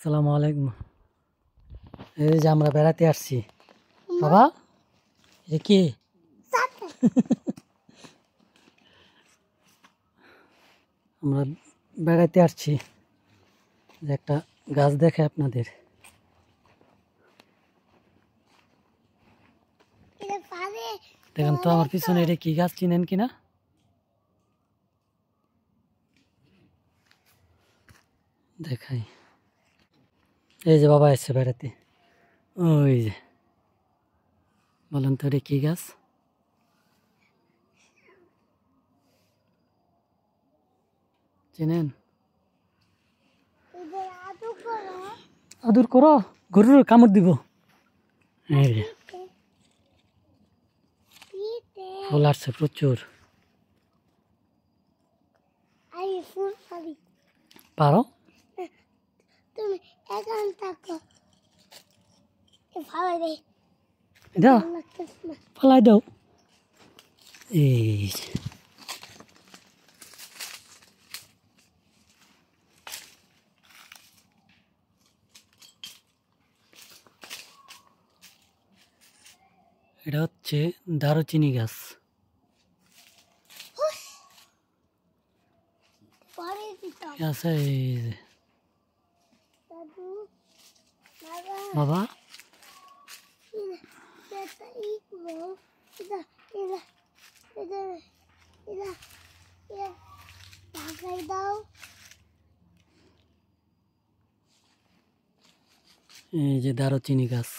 আসসালামু আলাইকুম। এই যে আমরা বেড়াতে আসছি। বাবা এটা কি? আমরা বেড়াতে আসছি, যে একটা গাছ দেখে আপনাদের। দেখেন তো আমার পিছনে এটা কি গাছ, চিনেন কিনা? দেখাই, এই যে বাবা এসছে বেড়াতে। ওই যে, বলেন তো এটা কি গাছ? চিনেন? আদর করো, গরুর কামড় দিব। এই যে ফুল আসছে প্রচুর। পারো? তুমি এখন থাকো, ফালাই দে, দাও, ফালাই দাও। এই যে এটা হচ্ছে দারুচিনি গাছ। আছে এই যে বাবা, এই যে দারুচিনি গাছ।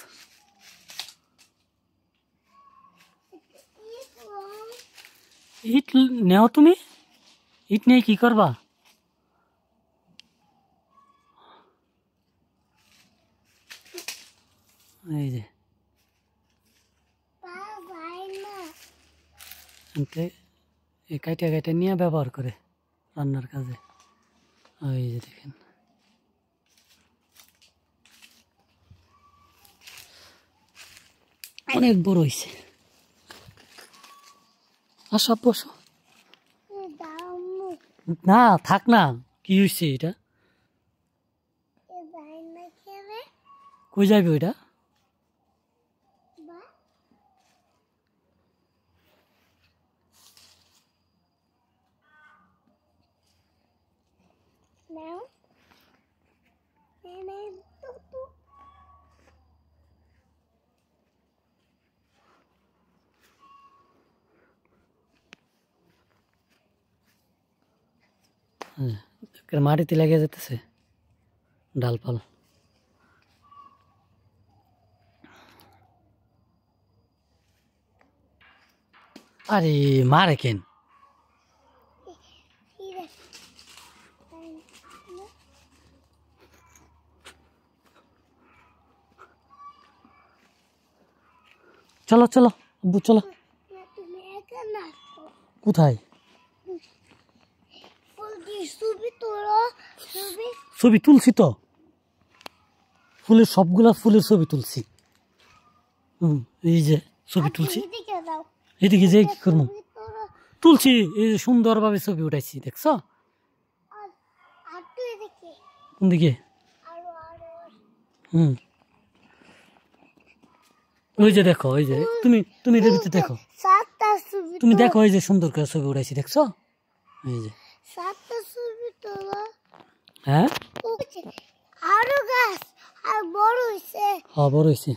ইট নেও তুমি? ইট নিয়ে কি করবা? এই যে এই কাইটা কাইটা নিয়ে ব্যবহার করে রান্নার কাজে। ওই যে দেখেন, অনেক বড় হয়েছে। আসো বসো। না থাক না, কি হয়েছে এটা? কই যাবে ওইটা? মাটিতে লেগে যেতেছে ডালপাল। আরে মারে কেন? চলো চলো আব্বু চলো। কোথায়? ছবি তুলছি তো, ফুলের সবগুলা ফুলের ছবি তুলছি। এই যে ছবি তুলছি, এদিকে যে কি করবো, তুলছি এই যে সুন্দরভাবে ছবি উঠাইছি, দেখছো? কোন দিকে? ওই যে দেখো, ওই যে তুমি তুমি এর ভিতরে দেখো, তুমি দেখো এই যে সুন্দর করে ছবি উঠাইছি, দেখছো? এই যে হ্যাঁ আরো গাছ আর বড় হইছে। হ্যাঁ বড় হয়েছে।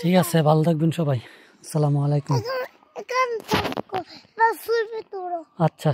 ঠিক আছে, ভালো থাকবেন সবাই। আসসালামু আলাইকুম। এখন থাকো, আচ্ছা।